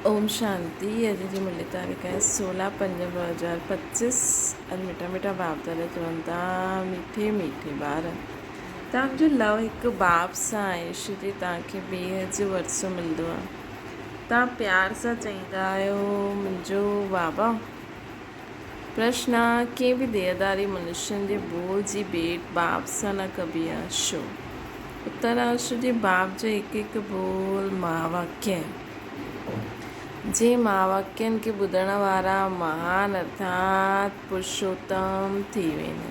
ओम शांति। अॼु जी मुल्य तारीख़ आहे 16/5/2025। अॼु मिठा मिठा बाप दादा चवनि था मीठे मीठे ॿार तव्हांजो लव हिकु बाप सां आहे। श्री तव्हांखे ॿिए जो वरसो मिलंदो आहे। तव्हां प्यार सां चईंदा आहियो मुंहिंजो बाबा। प्रश्न आहे कंहिं बि देहदारी मनुष्यनि जे बोल जी भेट बाप सां न कबी आहे छो? उत्तर आहे श्री बाप जो हिकु हिकु बोल महावाक्य आहे। जे महावाक्यनि खे ॿुधण वारा महान अर्थात पुरुषोत्तम थी वेंदा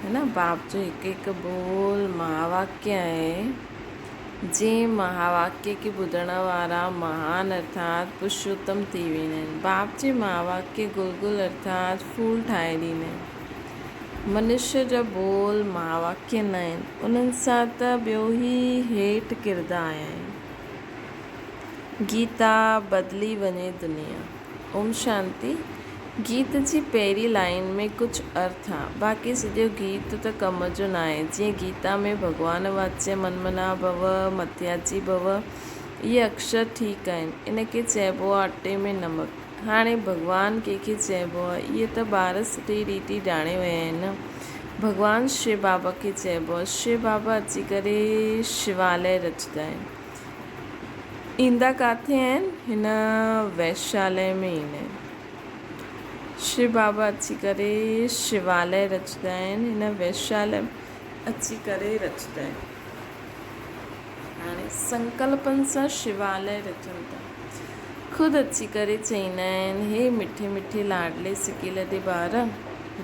है न। बाप जो हिकु हिकु बोल महावाक्य आहे। जे महावाक्य खे ॿुधण वारा महान अर्थात पुरुषोत्तम थी वेंदा आहिनि। बाप जे महावाक्य गुलगुल अर्थात फूल ठाहे ॾींदा आहिनि। मनुष्य जा बोल महावाक्य न आहिनि, उन्हनि सां त ॿियो ई हेठि किरंदा आया आहिनि। गीता बदिली वञे दुनिया। ओम शांति। गीत जी पहिरीं लाइन में कुझु अर्थ आहे, बाक़ी सॼो गीत त कम जो न आहे। जीअं गीता में भॻवान वाच्य मनमना भव मत्याजी भव इहे अक्षर ठीकु आहिनि, इनखे चइबो आहे अटे में नमक। हाणे भॻवानु कंहिंखे चइबो आहे इहे त ॿार सुठी रीति ॼाणे विया आहिनि। भॻवानु शिव बाबा खे चइबो आहे। शिव बाबा अची करे शिवालय रचंदा आहिनि। ईंदा किथे आहिनि? हिन वैशालय में ईंदा आहिनि। शिव बाबा अची करे शिवालय रचंदा आहिनि। हिन वैशालय अची करे रचंदा आहिनि। हाणे संकल्पनि सां शिवालय रचनि था। ख़ुदि अची करे चईंदा आहिनि हे मिठे मिठे लाडले सिकीलदे ॿार,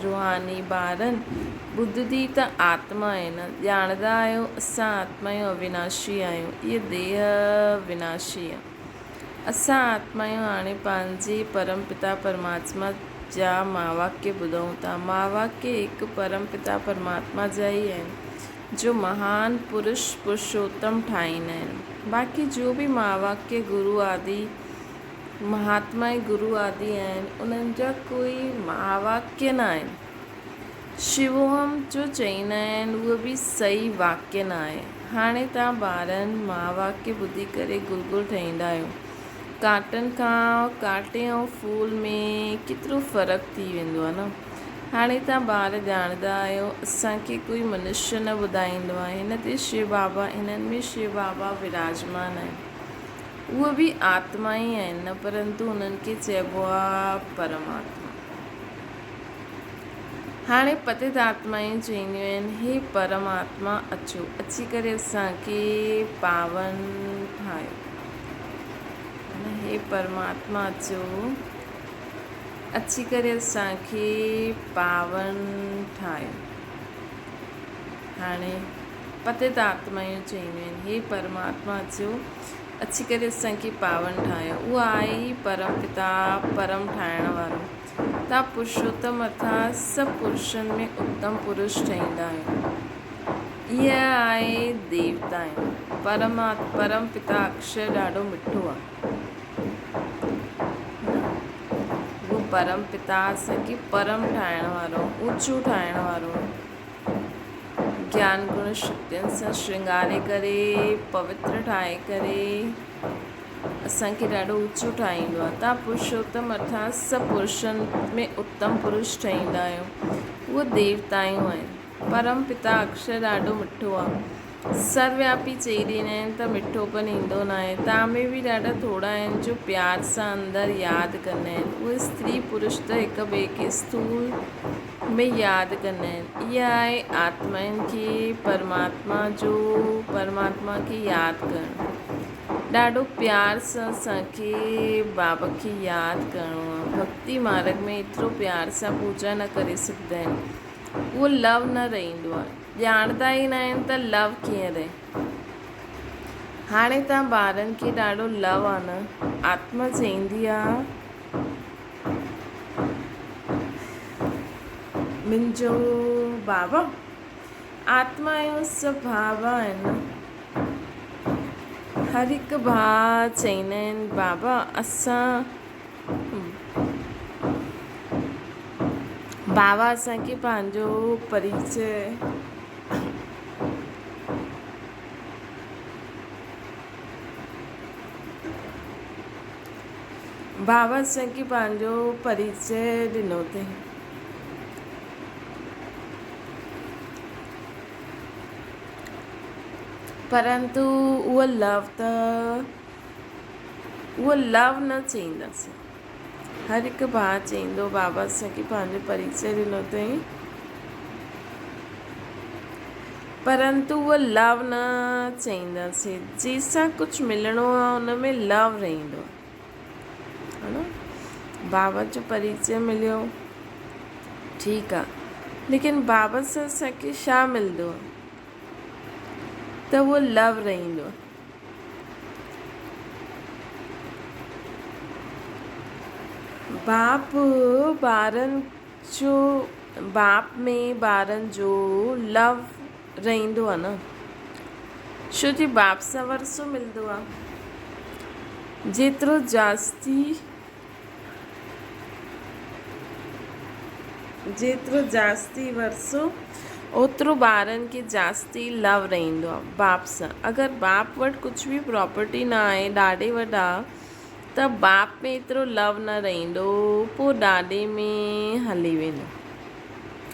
रूहानी ॿारनि, ॿुधंदी त आत्मा आहे न। ॼाणंदा आहियो असां आत्मायूं अविनाशी आहियूं, इहा देह विनाशी आहे। असां आत्मायूं हाणे पंहिंजे परमपिता परमात्मा जा महावाक्य ॿुधूं था। महावाक्य हिकु परमपिता परमात्मा जा ई आहिनि जो महान पुरुष पुरुषोत्तम ठाहींदा आहिनि। बाक़ी जो बि महावाक्य गुरु आदि महात्मा ऐं गुरु आदि आहिनि, उन्हनि जा कोई महावाक्य न आहिनि। शिवोहम जो चईंदा आहिनि उहो बि सही वाक्य न आहे। हाणे तव्हां ॿारनि महावाक्य ॿुधी करे गुलगुल ठहींदा आहियो। कांटनि खां कांटे ऐं फूल में केतिरो फ़र्क़ु थी वेंदो आहे न। हाणे तव्हां ॿार ॼाणंदा आहियो असांखे कोई मनुष्य न ॿुधाईंदो आहे। हिन ते शिव बाबा, इन्हनि में शिव बाबा विराजमान आहिनि। उहे बि आत्मा ई आहिनि न, परंतु उन्हनि खे चइबो आहे परमात्मा। हाणे पतित आत्मायूं चवंदियूं आहिनि हे परमात्मा अचो, अची करे असांखे पावन ठाहियो। हे परमात्मा अचो, अची करे असांखे पावन ठाहियो। हाणे पतित आत्मायूं चवंदियूं आहिनि हे परमात्मा अचो, अची करे असांखे पावन ठाहियो। उहो आहे ई परमपिता परम ठाहिण वारो। तव्हां पुरुषोत्तम अर्थात सभु पुरुषनि में उत्तम पुरुष ठाहींदा आहियो। इहा आहे देवता आहिनि। परमपिता अक्षर ॾाढो मिठो आहे। उहो परमपिता असांखे परम ठाहिण वारो, ऊचो ठाहिण वारो, ज्ञान गुण शक्तियुनि सां श्रृंगारे करे पवित्र ठाहे करे असांखे ॾाढो ऊचो ठाहींदो आहे। तव्हां पुरुषोत्तम अर्थात सभु पुरुषनि में उत्तम पुरुष ठाहींदा आहियो। उहे देवतायूं आहिनि। परमपिता अक्षर ॾाढो मिठो आहे। सर्वव्यापी चई ॾींदा आहिनि त मिठोपन ईंदो न आहे। तव्हां में बि ॾाढा थोरा आहिनि जो प्यार सां अंदरि यादि कंदा आहिनि। उहे स्त्री पुरुष त हिक ॿिए खे स्थूल में यादि कंदा आहिनि। इहा आहे आत्माउनि खे परमात्मा खे यादि करणु। ॾाढो प्यार सां असांखे बाबा खे यादि करिणो आहे। भक्ति मार्ग में एतिरो प्यार सां पूजा न करे सघंदा आहिनि। उहो लव न रहंदो आहे। ॼाणंदा ई न आहिनि त लव कीअं रहे। हाणे तव्हां ॿारनि खे ॾाढो लव आहे न। आत्मा चईंदी आहे मुंहिंजो बाबा। आत्मा जो सभु भाव आहिनि। हर हिकु भाउ चईंदा आहिनि बाबा असां बाबा असांखे पंहिंजो परिचय बाबा असांखे पंहिंजो परिचय ॾिनो अथई। परंतु उहो लव न चईंदासीं। हर हिकु भाउ चईंदो बाबा असांखे पंहिंजो परिचय ॾिनो अथई, परंतु उहो लव न चईंदासीं। जंहिंसां कुझु मिलणो आहे उन में लव रहंदो है न। बाबा जो परिचय मिलियो, ठीकु आहे, लेकिन बाबा सां असांखे छा मिलंदो त उहो लव रहंदो। बाप में ॿारनि जो लव रहंदो आहे न, छो जे बाप सां वरसो मिलंदो आहे। जेतिरो जास्ती वरसो ओतिरो ॿारनि खे जास्ती लव रहंदो आहे बाप सां। अगरि बाप वटि कुझु बि प्रॉपर्टी न आहे, ॾाॾे वटि आहे, त बाप में एतिरो लव न रहंदो, पोइ ॾाॾे में हली वेंदो।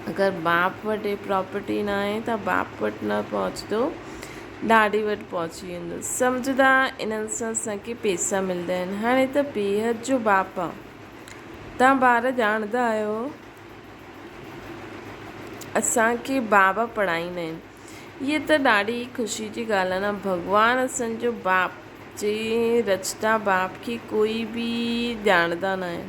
अगरि बाप वटि प्रॉपर्टी न आहे त बाप वटि न पहुचंदो, ॾाॾे वटि पहुची वेंदो। सम्झदा इन्हनि सां असांखे पैसा मिलंदा आहिनि। हाणे त बेहद जो बाप आहे, तव्हां ॿार ॼाणंदा आहियो असांखे बाबा पढ़ाईंदा आहिनि। इहा त ॾाढी ख़ुशी जी ॻाल्हि आहे न। भॻवानु असांजो बाप जे रचता बाप खे कोई बि ॼाणंदा न आहिनि।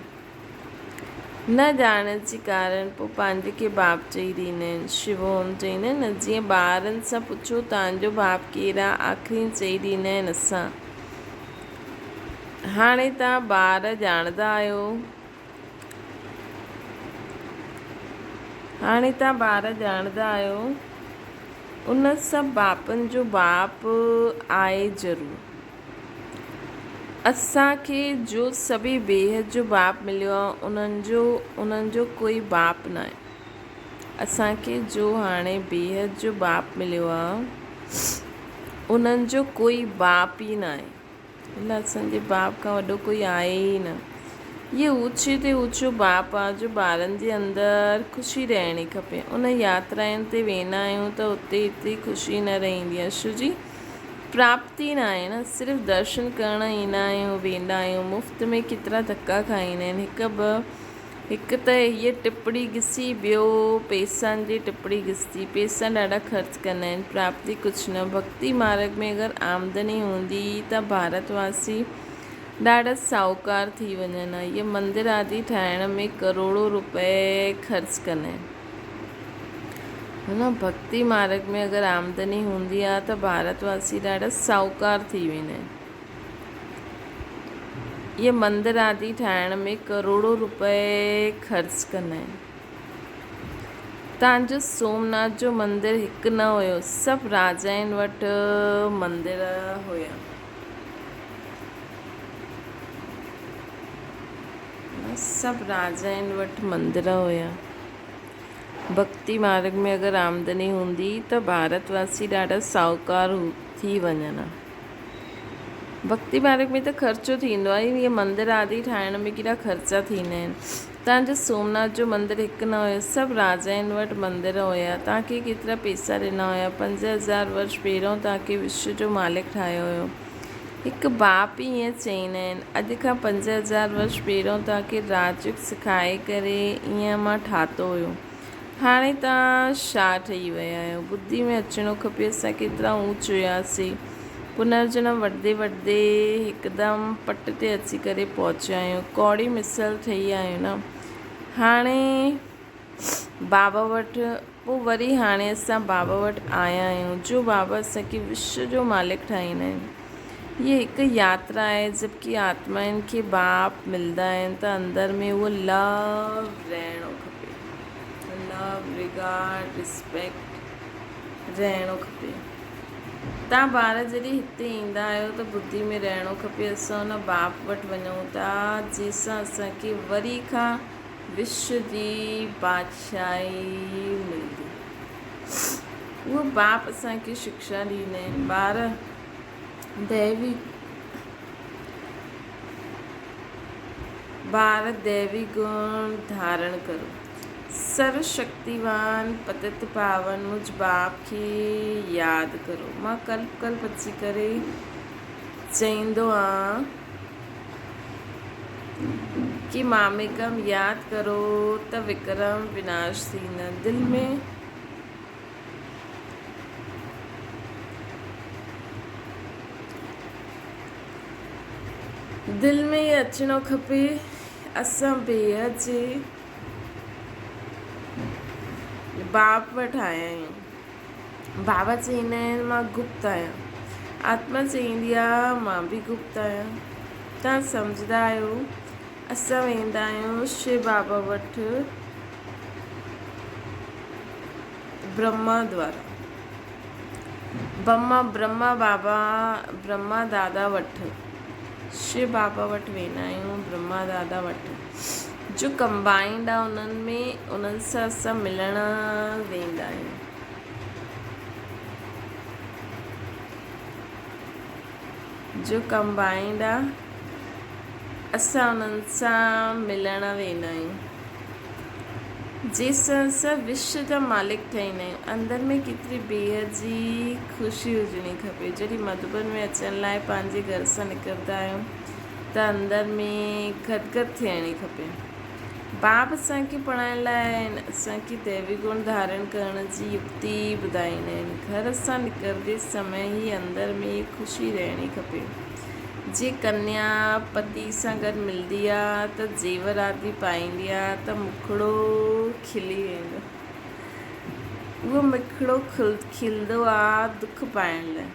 न ॼाणण जे कारण पोइ पंहिंजे खे बाप चई ॾींदा आहिनि, शिवोम चईंदा आहिनि न। जीअं ॿारनि सां पुछो तव्हांजो बाप केरु आहे, आख़िरी चई ॾींदा आहिनि असां। हाणे तव्हां ॿार ॼाणंदा आहियो, उन सभु बापनि जो बाप आहे ज़रूरु। असांखे जो सभी बेहद जो बाप मिलियो आहे उन्हनि जो कोई बाप न आहे। असांखे जो हाणे बेहद जो बाप मिलियो आहे उन्हनि जो कोई बाप ई न आहे। हिन असांजे बाप खां वॾो कोई आहे ई न। ये ऊचे ते ऊचो बाप आहे जो ॿारनि जे अंदरि ख़ुशी रहणी खपे। उन यात्राउनि ते वेंदा आहियूं त उते एतिरी ख़ुशी न रहंदी आहे, छो जी प्राप्ति न आहे न। सिर्फ़ु दर्शन करण ईंदा आहियूं, वेंदा आहियूं, मुफ़्त में केतिरा धक्का खाईंदा आहिनि। हिकु त हीअ टिपड़ी घिसी, ॿियो पैसनि जी टिपड़ी घिसी। पैसा ॾाढा ख़र्च कंदा आहिनि, प्राप्ति कुझु न। भक्ति मार्ग में अगरि आमदनी हूंदी त भारतवासी ॾाढा साहूकार थी वञनि। इहे मंदिर आदि ठाहिण में करोड़ों रुपए ख़र्च कंदा आहिनि, है न। भक्ति मार्ग में अगरि आमदनी हूंदी आहे त भारतवासी ॾाढा साहूकार थी वेंदा आहिनि। इहे मंदिर आदि ठाहिण में करोड़ों रुपए ख़र्च कंदा आहिनि। तव्हांजो सोमनाथ जो मंदिर हिकु न हुयो, सभु राजाउनि वटि मंदिर हुया। सभु राजाउनि वटि मंदिर हुया। भक्ति मार्ग में अगरि आमदनी हूंदी त भारतवासी ॾाढा साहूकार थी वञनि। भक्ति मार्ग में त ख़र्चो थींदो आहे, इहे मंदिर आदि ठाहिण में केॾा ख़र्चा थींदा आहिनि। तव्हांजो सोमनाथ जो मंदिर हिकु न हुयो, सभु राजाउनि वटि मंदिर हुया। तव्हांखे केतिरा पैसा ॾिना हुया। 5000 वर्ष पहिरियों तव्हांखे विश्व जो मालिक ठाहियो हुयो। हिकु बाप ई ईअं चईंदा आहिनि, अॼु खां 5000 वर्ष पहिरियों तव्हांखे राजयोग सिखाए करे ईअं मां ठातो हुयो। हाणे तव्हां छा ठही विया आहियो। बुद्धि में अचिणो खपे असां केतिरा ऊच हुयासीं। पुनर्जन्म वठंदे वठंदे हिकदमि पट ते अची करे पहुचिया आहियूं, कौड़ी मिसल ठही आहियूं न। हाणे बाबा वटि पोइ वरी हाणे असां बाबा वटि आया आहियूं, जो बाबा असांखे विश्व जो मालिक ठाहींदा आहिनि। हीअ हिकु यात्रा आहे। जबकि आत्माउनि खे बाप मिलंदा आहिनि त अंदरि में उहो लव रहणो खपे, लव, रिगार्ड, रिस्पेक्ट रहणो खपे। तव्हां ॿार जॾहिं हिते ईंदा आहियो त बुद्धि में रहणो खपे असां हुन बाप वटि वञूं था जंहिंसां असांखे वरी खां विश्व जी बादशाही मिलंदी। उहो बाप असांखे शिक्षा ॾींदा आहिनि। ॿार दैवी ॿार दैवी गुण धारण करो। सर्वशक्तिवान पतित पावन मुझ बाप खे यादि करो। मां कल्प कल्प अची करे चईंदो आहियां कि मामिकम यादि करो त विक्रम विनाश थींदा। दिल में ये अचणो खपे असां बेहद जे बाप वटि आया आहियूं। बाबा चईंदा आहिनि मां गुप्त आहियां, आत्मा चईंदी आहे मां बि गुप्त आहियां। तव्हां सम्झंदा आहियो असां वेंदा आहियूं शिव बाबा वटि ब्रह्मा द्वारा, ब्रह्मा दादा वटि, शिव बाबा वटि वेंदा आहियूं ब्रह्मा दादा वटि, जो कंबाइंड आहे उन्हनि सां असां मिलण वेंदा आहियूं। जो कंबाइंड आहे असां उन्हनि सां मिलण वेंदा आहियूं, जंहिंसां असां विश्व जा मालिक ठहींदा आहियूं। अंदरि में केतिरी बेहद जी ख़ुशी हुजणी खपे। जॾहिं मधुबन में अचण लाइ पंहिंजे घर सां निकिरंदा आहियूं त अंदरि में गदगद थियणी खपे। बाप असांखे पढ़ाइण लाइ असांखे दैवी गुण धारण करण जी युक्ति ॿुधाईंदा आहिनि। घर सां निकिरंदे समय ई अंदरि में ख़ुशी रहणी खपे। जे कन्या पति सां गॾु मिलंदी आहे त जेवर आदि पाईंदी आहे त मुखड़ो खिली वेंदो। उहो मुखड़ो खिलंदो आहे दुख पाइण लाइ,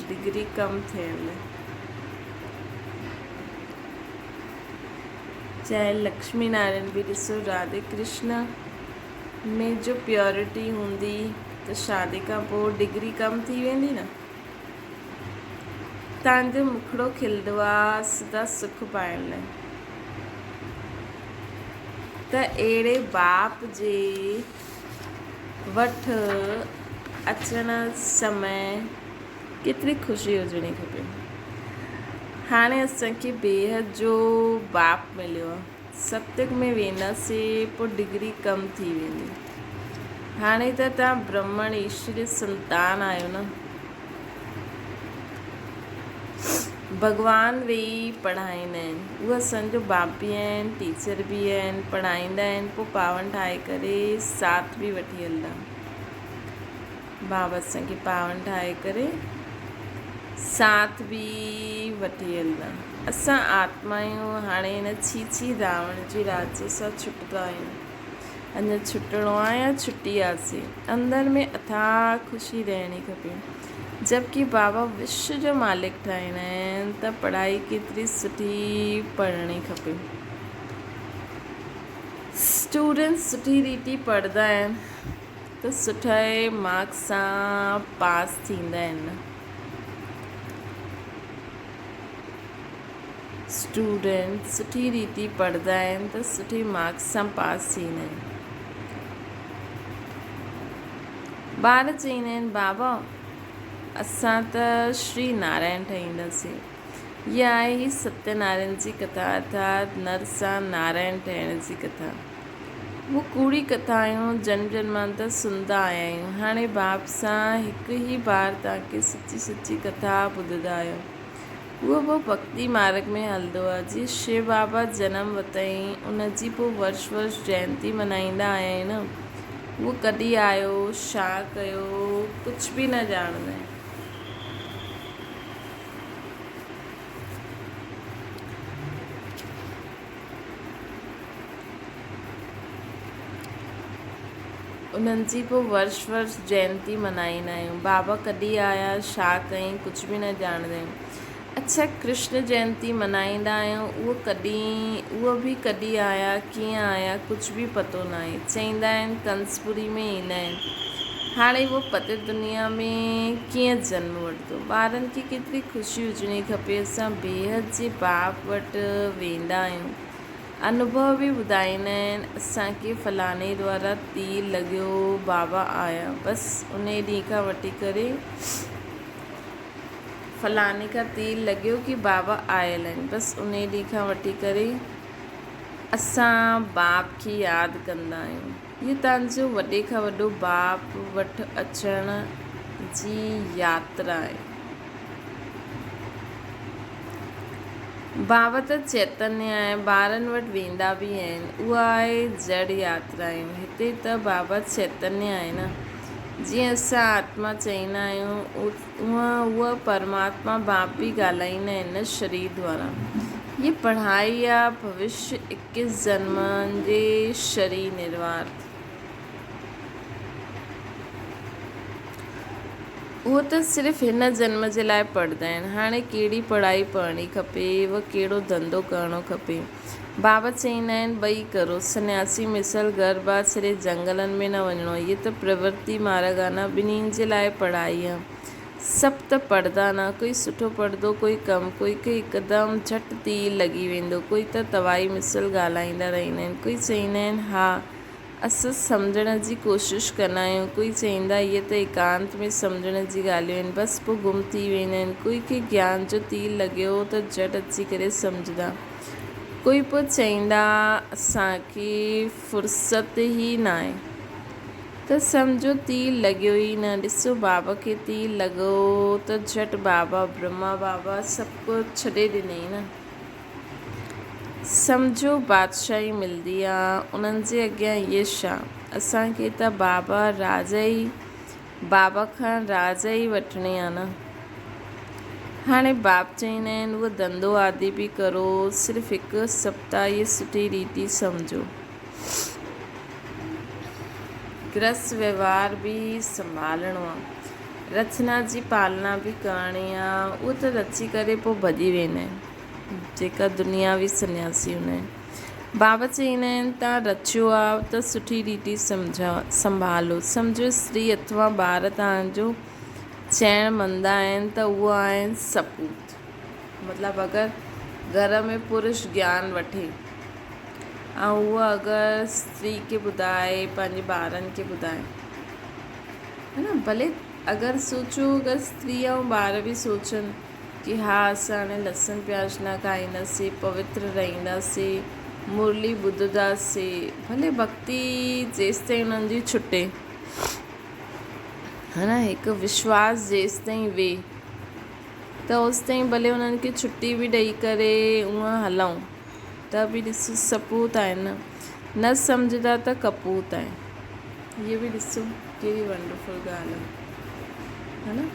डिग्री कम थियण लाइ। चाहे लक्ष्मी नारायण बि ॾिसो, राधे कृष्ण में जो प्योरिटी हूंदी त शादी खां पोइ डिग्री कम थी वेंदी न। तव्हांजो मुखड़ो खिलंदो आहे सदा सुख पाइण लाइ। त अहिड़े बाप जे वटि अचण समय केतिरी ख़ुशी हुजणी खपे। हाणे असांखे बेहद जो बाप मिलियो आहे। सत्युग में वेंदासीं पोइ डिग्री कम थी वेंदी। हाणे त तव्हां ब्रह्मण ईश्वरी संतान आहियो न। भॻवान वेही पढ़ाईंदा आहिनि, उहे असांजो बाप बि आहिनि, टीचर बि आहिनि, पढ़ाईंदा आहिनि, पोइ पावन ठाहे करे साथ बि वठी हलंदा। बाबा असांखे पावन ठाहे करे साथ बि वठी हलंदा। असां आत्मा आहियूं। हाणे हिन छीछी रावण जे राज्य सां छुटंदा आहियूं। अञा छुटणो आहे या छुटी वियासीं। अंदरि में अथाह ख़ुशी रहणी खपे। जबकि बाबा विश्व जो मालिक ठाहींदा आहिनि त पढ़ाई केतिरी सुठी पढ़णी खपे। स्टूडेंट सुठी रीति पढ़ंदा आहिनि त सुठे मार्क्स सां पास थींदा आहिनि। स्टूडेंट सुठी रीति पढ़ंदा आहिनि त सुठी मार्क्स सां पास थींदा आहिनि। ॿार चईंदा आहिनि बाबा असां त श्री नारायण ठहींदासीं। इहा आहे ही सत्यनारायण जी कथा, अर्थात नर सां नारायण ठहिण जी कथा। वो कूड़ी कथाऊं जन्म जन्मांतर सुनंदा आया आहियूं। हाणे बाप सां हिकु ई बार तव्हांखे सची सची कथा ॿुधंदा आहियो। उहो पोइ भक्ति मार्ग में हलंदो आहे। जीअं शिव बाबा जनम वरितईं उनजी पोइ वर्ष वर्ष जयंती मल्हाईंदा आया आहिनि। उहो कॾहिं आयो, छा कयो, कुझु बि न ॼाणंदा आहिनि। उन्हनि जी पोइ वर्ष वर्ष जयंती मल्हाईंदा आहियूं। बाबा कॾहिं आया, छा कयईं, कुझु बि न ॼाणंदा आहियूं। अच्छा, कृष्ण जयंती मल्हाईंदा आहियूं, उहो बि कॾहिं आया, कीअं आया, कुझु बि पतो न आहे। चईंदा आहिनि कंसपुरी में ईंदा आहिनि। हाणे उहो पते दुनिया में कीअं जनम वठंदो। ॿारनि खे केतिरी ख़ुशी हुजणी खपे। असां बेहद जे बाप वटि वेंदा आहियूं। अनुभव बि ॿुधाईंदा आहिनि असांखे फलाणे द्वारा तीर लॻियो, बाबा आया। बसि उन ॾींहं खां वठी करे फलाणे खां तीर लॻियो कि बाबा आयल आहिनि। बसि उन ॾींहं खां वठी करे असां बाप खे यादि कंदा आहियूं। इहो तव्हांजो वॾे खां वॾो बाप वटि अचण जी यात्रा आहे। बाप त चैतन्य आहे, ॿारनि वटि वेंदा बि आहिनि, उहा आहे जड़ यात्रायूं। हिते त बाबा चैतन्य आहे न। जीअं असां आत्मा चईंदा आहियूं, उहा परमात्मा बाप बि ॻाल्हाईंदा आहिनि न शरीर द्वारा। ये पढ़ाई आहे भविष्य 21 जन्मनि जे शरीर निर्वात। उहो त सिर्फ़ु हिन जन्म जे लाइ पढ़ंदा आहिनि। हाणे कहिड़ी पढ़ाई पढ़णी खपे, उहा कहिड़ो धंधो करणो खपे, बाबा चईंदा आहिनि ॿई करो। सन्यासी मिसल घर बार छॾे जंगलनि में न वञिणो। इहे त प्रवृत्ति मार्ग आहे न, ॿिन्हिनि जे लाइ पढ़ाई आहे। सभु त पढ़ंदा न, कोई सुठो पढ़ंदो, कोई कम, कोई खे हिकदमि झटि तीर लॻी वेंदो, कोई त तवाई मिसल ॻाल्हाईंदा रहंदा आहिनि, कोई चईंदा आहिनि हा असां सम्झण जी कोशिशि कंदा आहियूं, कोई चईंदा इहे त एकांत में सम्झण जी ॻाल्हियूं आहिनि, बसि पोइ गुम थी वेंदा आहिनि। कोई खे ज्ञान जो तीर लॻियो त झटि अची करे सम्झंदा, कोई पोइ चईंदा असांखे फ़ुर्सत ई न आहे, त सम्झो तीर लॻियो ई न। ॾिसो बाबा खे तीर लॻो त झटि बाबा ब्रह्मा बाबा सभु कुझु छॾे ॾिनई न। सम्झो बादशाही मिलंदी आहे, उन्हनि जे अॻियां यश आहे। असांखे त बाबा खां राजा ई वठणी आहे न। हाणे बाप चईंदा आहिनि उहो धंधो आदि बि करो, सिर्फ़ु हिकु सप्ताह इहा सुठी रीति सम्झो। गृहस्थ व्यवहार बि संभालणो आहे, रचना जी पालना बि करणी आहे। उहो त रची करे पोइ भॼी वेंदा आहिनि जेका दुनियावी सन्यासी हूंदा आहिनि। बाबा चईंदा आहिनि तव्हां रचियो आहे त सुठी रीति संभालो। सम्झो स्त्री अथवा ॿार तव्हांजो चइणु मञंदा आहिनि त उहे आहिनि सपूत। मतिलबु अगरि घर में पुरुष ज्ञान वठे ऐं उहा अगरि स्त्री खे ॿुधाए, पंहिंजे ॿारनि खे ॿुधाए, है न। भले अगरि सोचो अगरि स्त्री ऐं ॿार बि सोचनि कि हा असां हाणे लहसुन प्याज न खाईंदासीं, पवित्र रहंदासीं, मुरली ॿुधंदासीं, भले भक्ति जेसि ताईं उन्हनि जी छुटे, है न, हिकु विश्वास जेसि ताईं वेह, त ओसि ताईं भले उन्हनि खे छुटी बि ॾेई करे उअं हलूं, त बि ॾिसो सपूत आहिनि न। न सम्झंदा त कपूत आहे। इहे बि ॾिसो कहिड़ी वंडरफुल ॻाल्हि आहे, है न।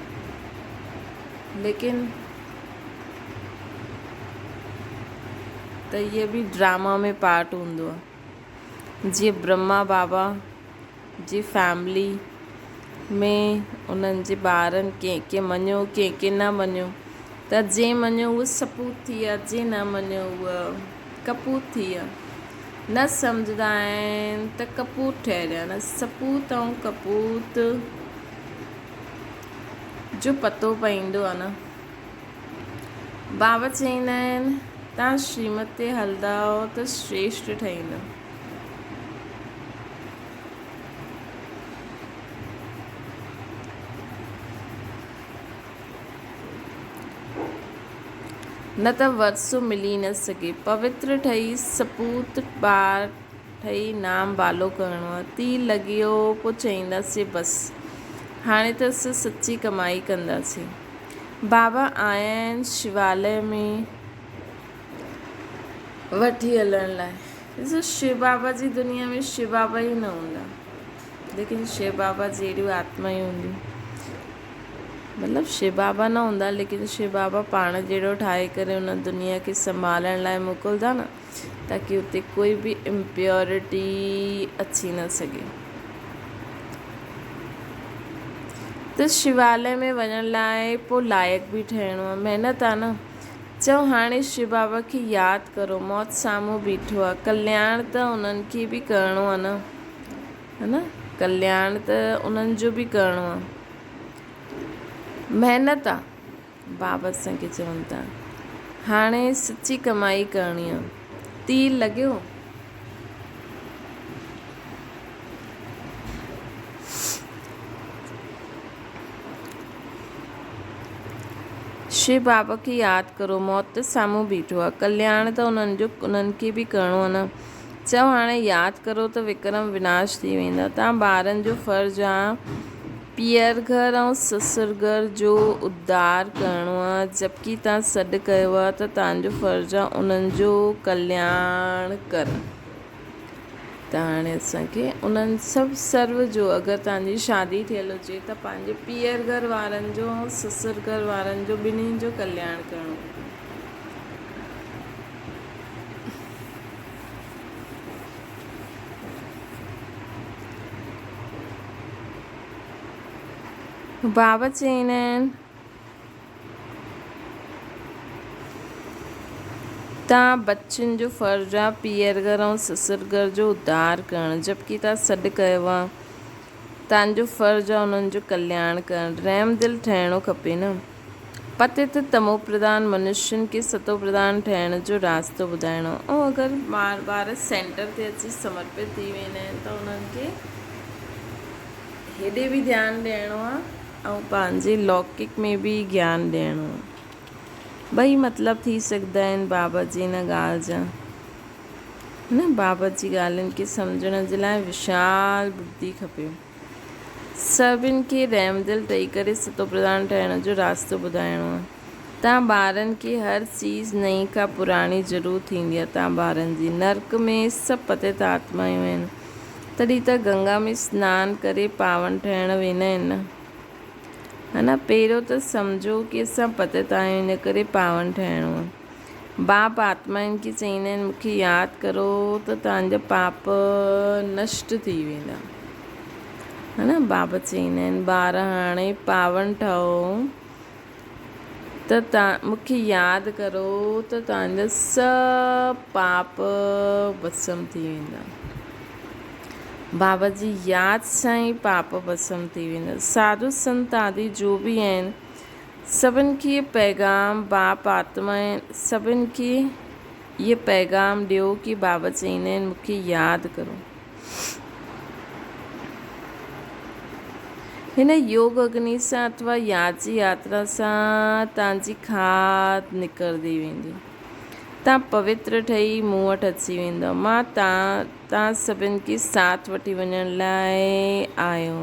लेकिन त इहे बि ड्रामा में पार्ट हूंदो आहे। जीअं ब्रह्मा बाबा जी फैमिली में उन्हनि जे ॿारनि कंहिंखे मञियो, कंहिंखे न मञियो, त जंहिं मञियो उहो सपूत थी विया, जंहिं न मञियो उहा कपूत थी विया। न सम्झंदा आहिनि त कपूत ठहिरिया न। सपूत ऐं कपूत जो पतो पवंदो आहे न। बाबा चईंदा आहिनि तव्हां श्रीमत ते हलंदा त श्रेष्ठ ठहींदो। न त वरसो मिली न सघे। पवित्र ठही सपूत ॿार ठही नाम बालो करिणो आहे। तीर लॻी वियो पोइ चईंदासीं बसि हाणे त असां सची कमाई कंदासीं। बाबा आया आहिनि शिवालय में वठी हलण लाइ। ॾिसो शिव बाबा जी दुनिया में शिव बाबा ई न हूंदा, लेकिन शिव बाबा जहिड़ियूं आत्मायूं हूंदियूं। मतिलबु शिव बाबा न हूंदा, लेकिन शिव बाबा पाण जहिड़ो ठाहे करे उन दुनिया खे संभालण लाइ मोकिलंदा न, ताकी हुते कोई बि इम्प्योरिटी अची न सघे। त शिवालय में वञण लाइ पोइ लाइक़ु बि ठहिणो आहे, महिनत आहे न। चओ हाणे शिव बाबा खे यादि करो, मौत साम्हूं बीठो आहे, कल्याण त उन्हनि खे बि करिणो आहे न, है न। कल्याण त उन्हनि जो बि करिणो आहे, महिनत आहे। बाबा असांखे चवनि था हाणे सची कमाई करणी आहे। तीर लॻियो, शिव बाबा खे यादि करो, मौत त साम्हूं बीठो आहे, कल्याण त उन्हनि खे बि करिणो आहे न। चओ हाणे यादि करो त विक्रम विनाश थी वेंदा। तव्हां ॿारनि जो फ़र्ज़ु आहे पीअर घर ऐं ससुर घर जो उद्धार करिणो आहे, जबकि तव्हां सॾु कयो आहे त तव्हांजो फ़र्ज़ु आहे उन्हनि जो कल्याण करणु। त हाणे असांखे उन्हनि सभु सर्व जो, अगरि तव्हांजी शादी थियल हुजे त पंहिंजे पीअर घर वारनि जो ऐं ससुर घर वारनि जो ॿिन्हिनि जो कल्याण करिणो। बाबा चवंदा आहिनि तव्हां बच्चनि जो फ़र्ज़ु आहे पीअर घर ऐं ससुर घर जो उद्धार करणु, जबकि तव्हां सॾु कयो आहे तव्हांजो फ़र्ज़ु आहे उन्हनि जो कल्याण करणु। रहम दिलि ठहिणो खपे न। पतित तमो प्रधान मनुष्यनि खे सतो प्रधान ठहिण जो रास्तो ॿुधाइणो। ऐं अगरि ॿार सेंटर ते अची समर्पित थी वेंदा आहिनि त उन्हनि खे हेॾे बि ध्यानु ॾियणो आहे ऐं पंहिंजे लौकिक में बि ज्ञान ॾियणो आहे। ॿई मतिलब थी सघंदा आहिनि बाबा जी हिन ॻाल्हि जा, न। बाबा जी ॻाल्हियुनि खे सम्झण जे लाइ विशाल बुद्धि खपे। सभिनि खे रहमदिल ठही करे सतो प्रधान ठहिण जो रास्तो ॿुधाइणो आहे। तव्हां ॿारनि खे हर चीज़ नई खां पुराणी ज़रूरु थींदी आहे। तव्हां ॿारनि जी नर्क में सभु पतित आत्मायूं आहिनि, तॾहिं त गंगा में सनानु करे पावन ठहिण वेंदा आहिनि न, है न। पहिरियों त सम्झो कि असां पतित आहियूं, इन करे पावन ठहिणो आहे। बाप आत्माउनि खे चवंदा आहिनि मूंखे यादि करो त तव्हांजा पाप नष्ट थी वेंदा, है न। बाबा चवंदा आहिनि ॿार हाणे पावन ठहो त तव्हां मूंखे यादि करो त तव्हांजा सभु पाप भस्म थी वेंदा। बाबा जी यादि सां ई पाप भस्म थी वेंदा। साधु संत आदि जो बि आहिनि सभिनि खे इहे पैगाम बाप आत्मा सभिनि खे इहे पैगाम ॾियो कि बाबा चवंदा आहिनि मूंखे यादि करो। हिन योग अग्नि सां अथवा यादि जी यात्रा सां तव्हांजी खाद निकिरंदी वेंदी, तव्हां पवित्र ठही मूं वटि अची वेंदव। मां तव्हां सभिनि खे साथ वठी वञण लाइ आयो।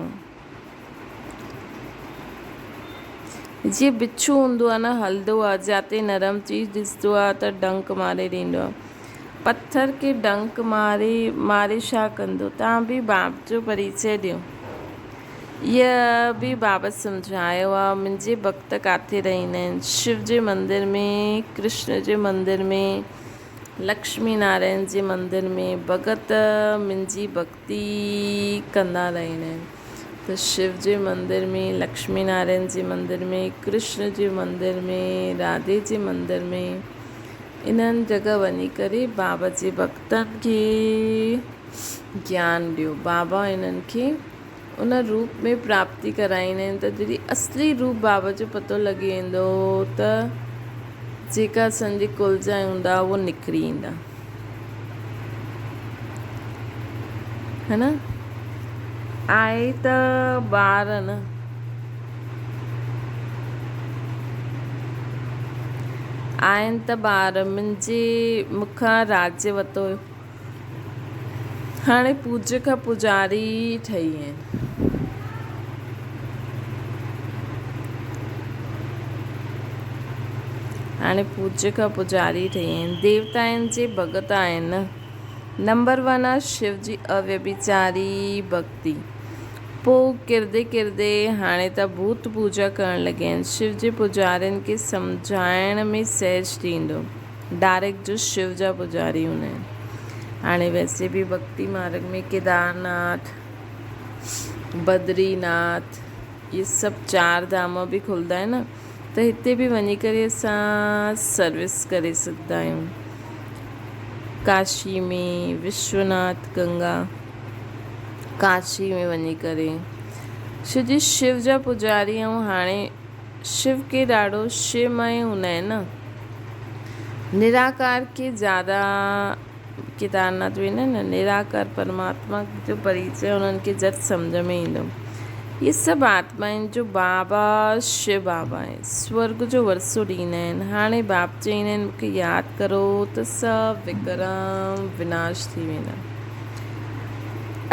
जीअं बिच्छू हूंदो आहे न, हलंदो आहे, जिते नरम चीज़ ॾिसंदो आहे त डंक मारे ॾींदो आहे। पत्थर खे डंक मारे छा कंदो? तव्हां बि बाप जो परिचय ॾियो। इहा बि बाबा सम्झायो आहे। मुंहिंजे भक्त किथे रहंदा आहिनि? शिव जे मंदर में, कृष्ण जे मंदर में, लक्ष्मी नारायण जे मंदर में भगत मुंहिंजी भक्ति कंदा रहंदा आहिनि। त शिव जे मंदर में, लक्ष्मी नारायण जे मंदर में, कृष्ण जे मंदर में, राधे जे मंदर में, इन्हनि जॻह वञी करे बाबा जे भक्तनि खे ज्ञान ॾियो। बाबा इन्हनि खे उन रूप में प्राप्ति कराईंदा आहिनि त जॾहिं असली रूप बाबा जो पतो लॻी वेंदो त जेका असांजी कुलजा हूंदा उहो निकिरी ईंदा, है न। आहे त ॿार न, आहिनि त ॿार। मुंहिंजे मूंखां राज्य वरितो हुयो, हाणे पूज्य खां पुजारी ठही आहिनि। हाणे पूज्य खां पुजारी ठही आहिनि। देवताउनि जे भॻत आहिनि। नंबर 1 आहे शिव जी अव्यभिचारी भक्ति। पोइ किरदे किरदे हाणे त भूत पूजा करणु लॻा आहिनि। शिव जे पुजारियुनि खे सम्झाइण में सहज थींदो, डायरेक्ट जो शिव जा पुजारी हूंदा आहिनि। हाणे वैसे बि भक्ति मार्ग में केदारनाथ, बद्रीनाथ, इहे सभु 4 धाम बि खुलंदा आहिनि न, त हिते बि वञी करे असां सर्विस करे सघंदा आहियूं। काशी में विश्वनाथ गंगा, काशी में वञी करे छोजी शिव जा पुजारी ऐं हाणे शिव खे ॾाढो शिवमय हूंदा आहिनि न, निराकार खे ज़्यादा केदारनाथ वेंदा आहिनि न, निराकार परमात्मा जो परिचय उन्हनि खे झटि सम्झ में ईंदो। ये सभु आत्मा आहिनि जो बाबा शिव बाबा आहे स्वर्ग जो वरसो ॾींदा आहिनि। हाणे बाप चईंदा आहिनि मूंखे यादि करो त सभु विक्रम विनाश थी वेंदा।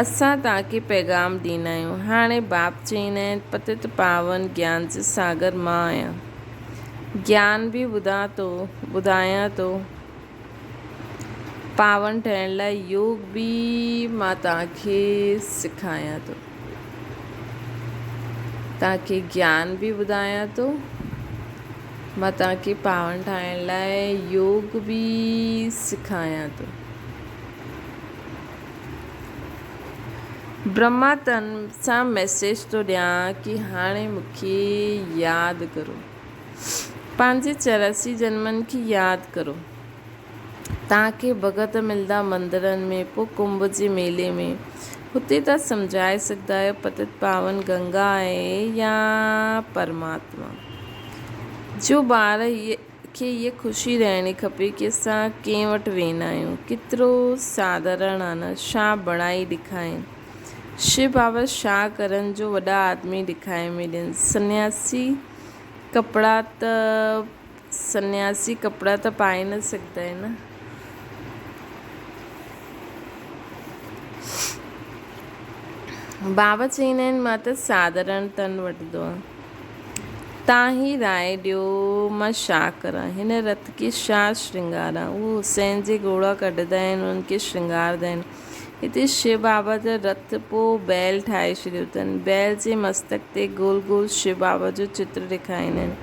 असां तव्हांखे पैगाम ॾींदा आहियूं। हाणे बाप चईंदा आहिनि पतित पावन ज्ञान जे सागर मां आहियां। ज्ञान बि ॿुधायां थो। पावन ठहिण लाइ योग बि मां तव्हांखे सिखायां थो। तव्हांखे ज्ञान बि ॿुधायां थो। मां तव्हांखे पावन ठाहिण लाइ योग बि सिखायां थो। ब्रह्मा तन सां मैसेज थो ॾियां कि हाणे मूंखे यादि करो। पंहिंजे 84 जन्मनि खे यादि करो। तव्हांखे भगत मिलंदा मंदरनि में, पोइ कुंभ जे मेले में। हुते तव्हां सम्झाए सघंदा आहियो पतित पावन गंगा आहे या परमात्मा। जो ॿार खे इहा ख़ुशी रहणी खपे कि असां कंहिं वटि वेंदा आहियूं। केतिरो साधारण आहे न, छा बणाई ॾेखारिनि। शिव बाबा छा करनि जो वॾा आदमी ॾेखारे में ॾियनि। सन्यासी कपिड़ा त पाए न सघंदा आहिनि न। बाबा चईंदा आहिनि मां त साधारण तन वठंदो आहियां। तव्हां ही राय ॾियो मां छा करां। हिन रथ खे छा श्रृंगारां। उहो हुसैन जे घोड़ा कढंदा आहिनि, उन्हनि खे श्रृंगारंदा आहिनि। हिते शिव बाबा जो रथ पोइ बैल ठाहे छॾियो अथनि। बैल जे मस्तक ते गोल गोल शिव बाबा जो चित्र ॾेखारींदा आहिनि।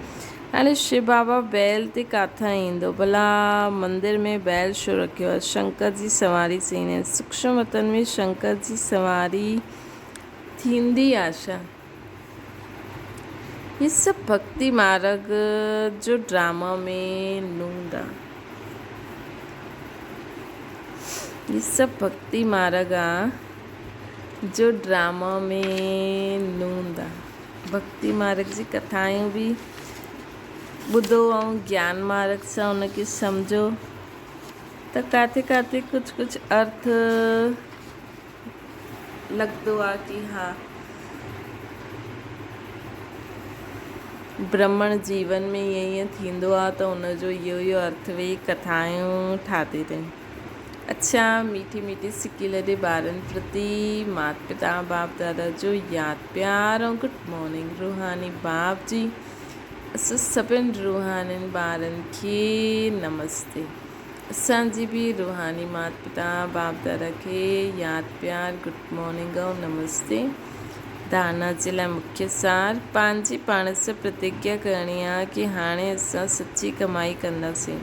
हाणे शिव बाबा बैल ते किथां ईंदो भला। मंदिर में बैल छो रखियो आहे। शंकर जी सवारी चईंदा आहिनि। सूक्ष्म वतन में शंकर जी सवारी थींदी आहे छा। ये सभु भक्ति मार्ग जो ड्रामा में नूंद आहे। ये सभु भक्ति मार्ग आहे जो ड्रामा में नूंद आहे। भक्ति मार्ग जी कथायूं बि ॿुधो ऐं ज्ञान मार्ग सां उनखे सम्झो त किथे किथे कुझु अर्थ लॻंदो आहे कि हा ब्रह्मण जीवन में ईअं थींदो आहे त उनजो इहो अर्थ वेही कथायूं ठाहे अथई। अच्छा मीठी मीठी सिकी लॾे ॿारनि प्रति माता पिता बाप दादा जो यादि प्यार ऐं गुड मॉर्निंग। रूहानी बाप जी असां सभिनि रूहानियुनि ॿारनि खे नमस्ते। असांजी बि रूहानी माता पिता बाप दादा खे यादि प्यार गुड मॉर्निंग ऐं नमस्ते। धारणा जे लाइ मुख्य सार पंहिंजी पाण सां प्रतिज्ञा करणी आहे कि हाणे असां सची कमाई कंदासीं।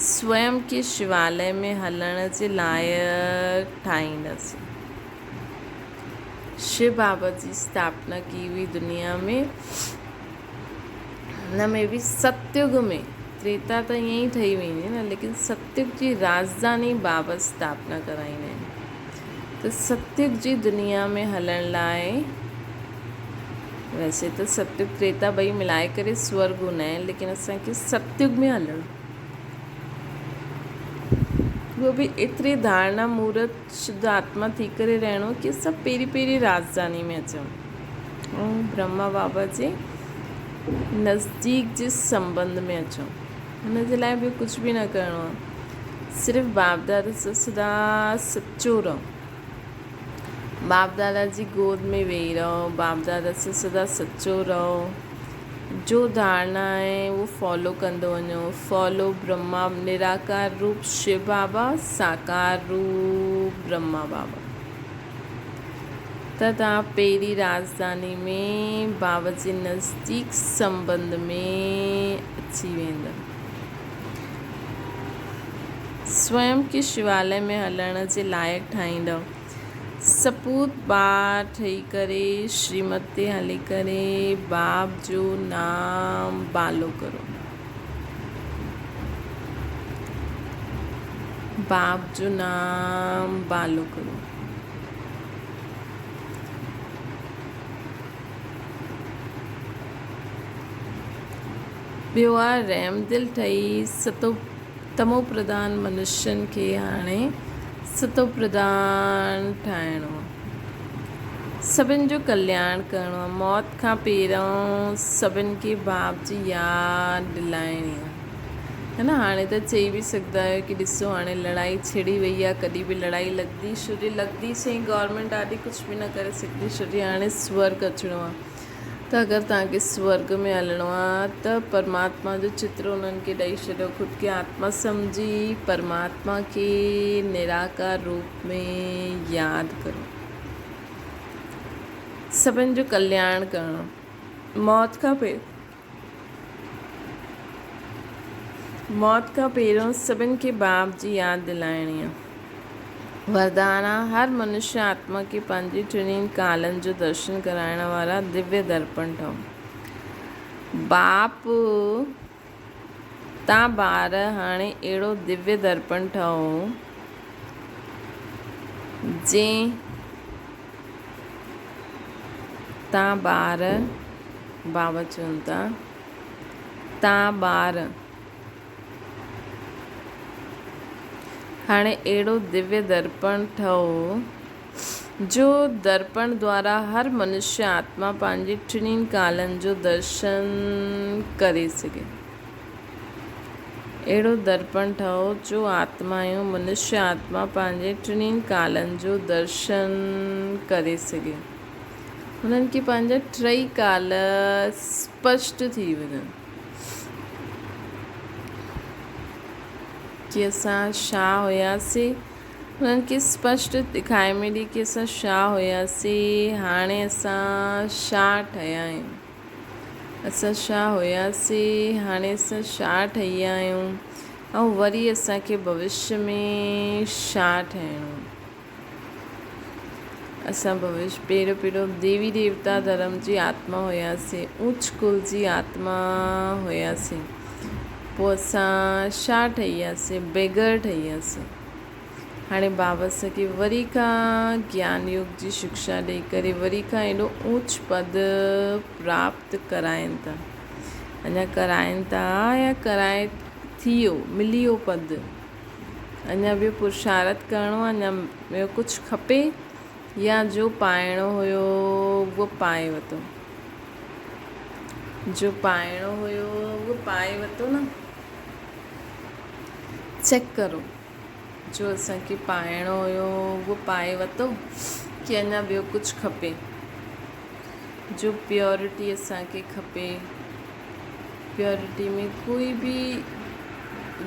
स्वयं खे शिवालय में हलण जे लाइक़ु ठाहींदासीं। शिव बाबा जी स्थापना की हुई दुनिया में। हुन में बि सतयुग में, त्रेता त ईअं ई ठही वेंदी न, लेकिन सतयुग जी राजधानी बाबा स्थापना कराईंदा आहिनि। त सतयुग जी दुनिया में हलण लाइ वैसे त सतयुग त्रेता ॿई मिलाए करे स्वर्ग हूंदा आहिनि, लेकिन असांखे सतयुग में हलणो। उहो बि एतिरी धारणा मूर्त शुद्ध आत्मा थी करे रहणो कि सभु पहिरीं राजधानी में अचूं ऐं ब्रह्मा बाबा जे नज़दीक जे संबंध में अचूं। हुन जे लाइ बि कुझु बि न करिणो आहे। सिर्फ़ु बाप दादा सां सदा सचो रहो। बाप दादा जी गोद में वेही रहो। बाप दादा से सदा सच्चो रहो। जो धारणा आहे वो फॉलो कंदो वञो। फॉलो ब्रह्मा निराकार रूप शिव बाबा, साकार रूप ब्रह्मा बाबा। त तव्हां पहिरीं राजधानी में बाबा जे नज़दीक संबंध में अची वेंदा। स्वयं खे शिवालय में हलण जे लाइक़ु ठाहींदव। सपूत ॿार ठही करे श्रीमत ते हली करे बाप जो नाम बालो करो। बाप जो नाम बालो करो। ॿियो आहे रहम दिल ठही तमो प्रधान मनुष्यनि खे हाणे सतो प्रधान ठाहिणो। सभिनि जो कल्याण करिणो आहे। मौत खां पहिरियों सभिनि खे बाप जी यादि दिलाइणी आहे, है न। हाणे त चई बि सघंदा आहियो कि ॾिसो हाणे लड़ाई छिड़ी वई आहे, कॾहिं बि लड़ाई लॻंदी छो जे लॻंदी सही गवर्नमेंट ॾाढी कुझु बि न करे सघंदी छो जे हाणे स्वर्ग अचिणो आहे। त अगरि तव्हांखे स्वर्ग में हलणो आहे त परमात्मा जो चित्र उन्हनि खे ॾेई छॾियो, ख़ुदि खे आत्मा सम्झी परमात्मा खे निराकार रूप में यादि करो। सभिनि जो कल्याण करिणो। मौत खां पहिरियों सभिनि खे बाप जी यादि दिलाइणी आहे। वरदान आहे, हर मनुष्य आत्मा खे पंहिंजी टिनी कालनि जो दर्शन कराइण वारा दिव्य दर्पण ठहो। बाप तव्हां ॿार हाणे अहिड़ो दिव्य दर्पण ठहो जंहिं तव्हां ॿार, बाबा चवनि था तव्हां ॿार हाणे अहिड़ो दिव्य दर्पण ठहो जो दर्पण द्वारा हर मनुष्य आत्मा पंहिंजी टिनी कालनि जो दर्शन करे सघे। अहिड़ो दर्पण ठहो जो आत्मायूं मनुष्य आत्मा पंहिंजे टिनी कालनि जो दर्शन करे सघे। उन्हनि खे पंहिंजा टई काल स्पष्ट थी वञनि कि असां छा हुयासीं, उन्हनि खे स्पष्ट ॾेखारे में ॾे कि असां छा हुयासीं, हाणे असां छा ठहिया आहियूं, असां छा हुयासीं, हाणे असां छा ठही विया आहियूं, ऐं वरी असांखे भविष्य में छा ठहिणो। असां भविष्य पहिरियों देवी देवता धर्म जी आत्मा हुयासीं, उच्च कुल जी आत्मा हुयासीं, पोइ असां छा ठही वियासीं, बेगर ठही वियासीं। हाणे बाबा असांखे वरी खां ज्ञान योग जी शिक्षा ॾेई करे वरी खां एॾो ऊच पद प्राप्त कराइनि था, अञा कराइनि था या कराए थी वियो, मिली वियो पद। अञा ॿियो पुरुषार्थ करिणो आहे, अञा ॿियो कुझु खपे या जो पाइणो हुयो उहो पाए वरितो, जो पाइणो हुयो उहो पाए वरितो न। चेक करो, जो असांखे पाइणो हुयो उहो पाए वरितो कि अञा ॿियो कुझु खपे, जो प्योरिटी असांखे खपे। प्योरिटी में कोई बि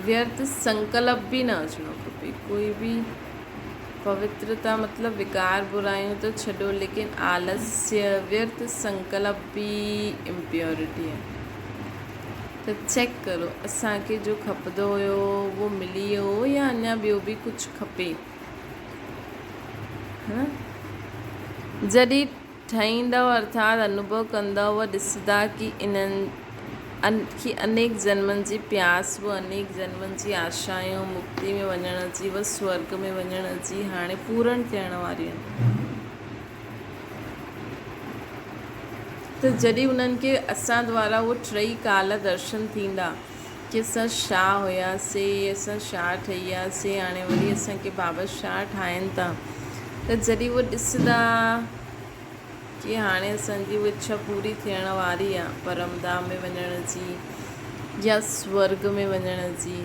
व्यर्थ संकल्प बि न अचिणो खपे, कोई बि पवित्रता मतलब विकार बुराइयूं तो छॾो, लेकिन आलस्य व्यर्थ संकल्प भी इम्प्योरिटी है। तो चेक करो असांखे जो खपंदो हुयो वो मिली वियो या अञा ॿियो बि कुझु खपे। जॾहिं ठाहींदव अर्थात अनुभव कंदव ॾिसंदा कि इन्हनि कि अनेक जन्मनि जी प्यास, वो अनेक जन्मनि जी आशायूं मुक्ति में वञण जी, वो स्वर्ग में वञण जी हाणे पूर्ण थियण वारियूं आहिनि। त जॾहिं उन्हनि खे असां द्वारा वो टई काल दर्शन थींदा कि असां छा हुयासीं, असां छा ठही वियासीं, हाणे वरी असांखे बाबा छा ठाहिनि था, त जॾहिं वो ॾिसंदा कि हाणे असांजी वो इच्छा पूरी थियण वारी आहे परमधाम में वञण जी या स्वर्ग में वञण जी।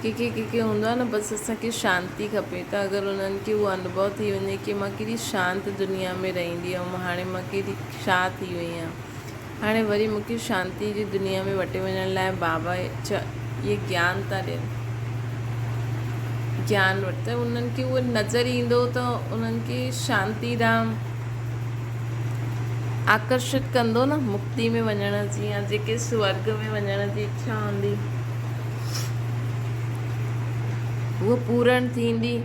कंहिंखे हूंदो आहे न बसि असांखे शांती खपे, त अगरि उन्हनि खे उहो अनुभव थी वञे कि मां केॾी शांति दुनिया में रहंदी हुअमि, हाणे मां केॾी छा थी वई आहियां, हाणे वरी मूंखे शांती जी दुनिया में वठी वञण लाइ बाबा इहे ज्ञान था ॾियनि। ज्ञान वरितो उन्हनि खे उहो नज़र ईंदो त उन्हनि खे शांती धाम आकर्षित कंदो न मुक्ति में वञण जी या जेके स्वर्ग में वञण जी इच्छा हूंदी उहो पूर्ण थींदी,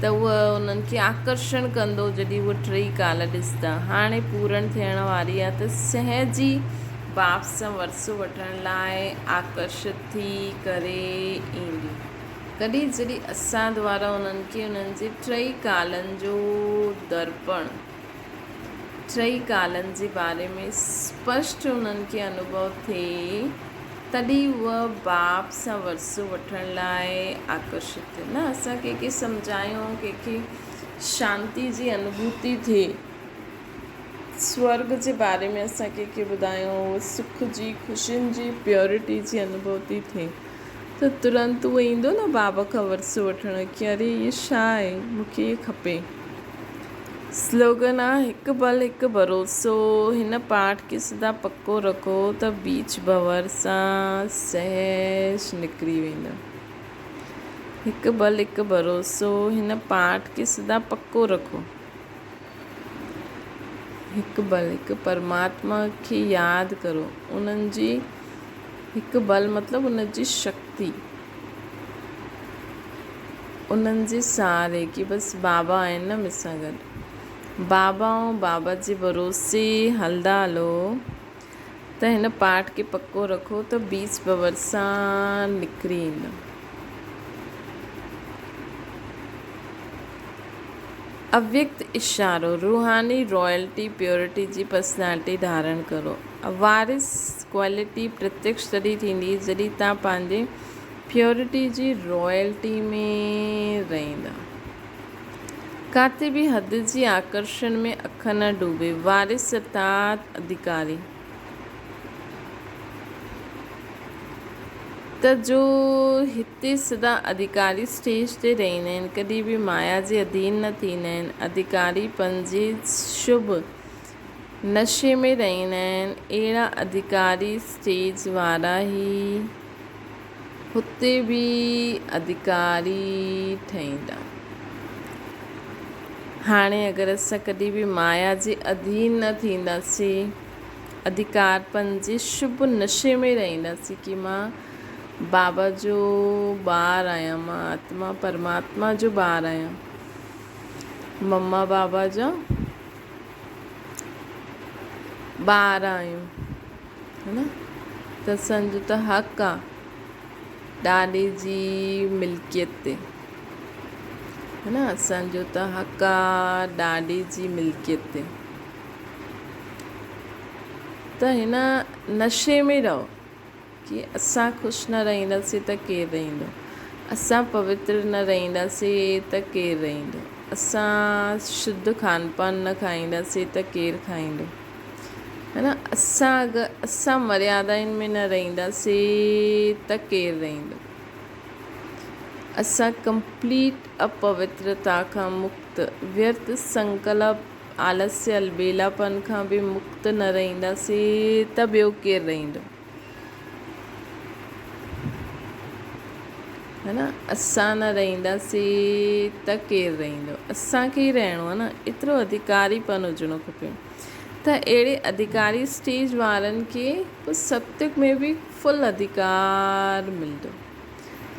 त उहा उन्हनि खे आकर्षण कंदो जॾहिं उहे टई काल ॾिसंदा। हाणे पूर्ण थियण वारी आहे त सहज ई बाप सां वरसो वठण लाइ आकर्षित थी करे ईंदी। कॾहिं जॾहिं असां द्वारा उन्हनि खे उन्हनि जे टई कालनि जो दर्पण, टई कालनि जे बारे में स्पष्ट उन्हनि खे अनुभव थिए, तॾहिं उहा बाप सां वरसो वठण लाइ आकर्षित थिए न। असां कंहिंखे सम्झायूं, कंहिंखे शांती जी अनुभूति थिए स्वर्ग जे बारे में असां कंहिंखे ॿुधायूं, सुख जी, ख़ुशियुनि जी, प्योरिटी जी अनुभूति थिए त तुरंत उहो ईंदो न बाबा खां वरसो वठण की अरे इहे छा आहे, मूंखे इहे खपे। स्लोगन आहे हिकु बल हिकु भरोसो, हिन पाठ खे सदा पको रखो त बीच भंवर सां सहज निकिरी वेंदो। हिकु बल हिकु भरोसो, हिन पाठ खे सदा पको रखो। हिकु बल हिकु परमात्मा खे यादि करो, उन्हनि जी हिकु बल मतिलबु उन जी शक्ति, उन्हनि जे सहारे की बसि बाबा आहिनि न मूंसां गॾु। बाबा ऐं बाबा जे भरोसे हलंदा हलो त हिन पाठ खे पको रखो त बीच भंवर सां निकिरी ईंदो। अव्यक्त इशारो, रूहानी रॉयल्टी प्योरिटी जी पर्सनैलिटी धारण करो। वारिस क्वालिटी प्रत्यक्ष तॾहिं थींदी जॾहिं तव्हां पंहिंजे प्योरिटी जी रॉयल्टी में रहंदा। काथे बि हद जी आकर्षण में अख न डूबे। वारिस अर्थात अधिकारी, त जो हिते सदा अधिकारी स्टेज ते रहंदा आहिनि, कॾहिं बि माया जे अधीन न थींदा आहिनि, अधिकारी पंहिंजे शुभ नशे में रहंदा आहिनि, अहिड़ा अधिकारी स्टेज वारा ई हुते बि अधिकारी ठहींदा। हाणे अगरि असां कॾहिं बि माया जे अधीन न थींदासीं, अधिकारपन जे शुभ नशे में रहंदासीं कि मां बाबा जो ॿारु आहियां, मां आत्मा परमात्मा जो ॿारु आहियां, मम्मा बाबा जा ॿार आहियूं, है न, त असांजो त हक़ आहे ॾाॾे जी मिल्कियत ते, है न, असांजो त हक़ आहे ॾाॾे जी मिल्कियत ते। त हिन नशे में रहो कि असां ख़ुशि न रहंदासीं त केरु रहंदो, असां पवित्र न रहंदासीं त केरु रहंदो, असां शुद्ध खान पान न खाईंदासीं त केरु खाईंदो, है न, असां मर्यादाउनि में न रहंदासीं त केरु रहंदो। असां कंप्लीट अपवित्रता खां मुक्त, व्यर्थ संकल्प, आलस्य, अलबेलापन खां बि मुक्त न रहंदासीं त ॿियो केरु रहंदो, है न, असां न रहंदासीं त केरु रहंदो, असांखे ई रहिणो आहे न, एतिरो अधिकारीपन हुजिणो खपे। त अहिड़े अधिकारी स्टेज वारनि खे पोइ सत्युग में बि फुल अधिकार मिलंदो।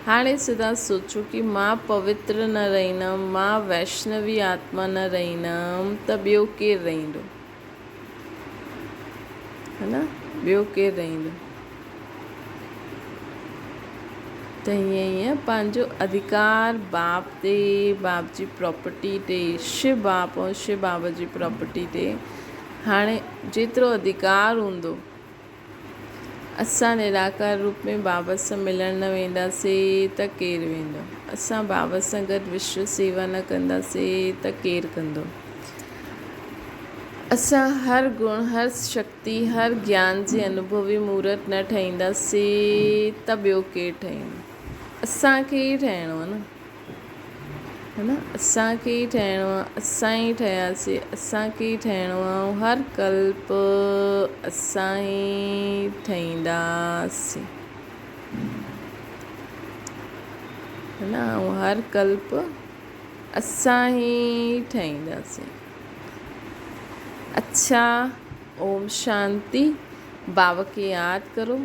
हाणे सदा सोचो कि मां पवित्र न रहंदमि, मां वैष्णवी आत्मा न रहंदमि त ॿियो केरु रहंदो, है न, ॿियो केरु रहंदो। त हीअं पंहिंजो अधिकार बाप ते, बाप जी प्रॉपर्टी ते, शिव बाप ऐं शिव बाबा जी प्रॉपर्टी ते, हाणे जेतिरो अधिकार हूंदो, असां निराकार रूप में बाबा सां मिलण न वेंदासीं त केरु वेंदो, असां बाबा सां गॾु विश्व सेवा न कंदासीं त केरु कंदो, असां हर गुण, हर शक्ति, हर ज्ञान जे अनुभवी मूर्त न ठहींदासीं त ॿियो केरु ठहींदो, असांखे ई ठहिणो आहे न, है न, असांखे ई ठहिणो आहे, असां ई ठहियासीं, असांखे ई ठहिणो आहे, ऐं हर कल्प असां ई ठहींदासीं, है न, ऐं हर कल्प असां ई ठहींदासीं। अच्छा, ओम शांति। बाबा खे यादि करो।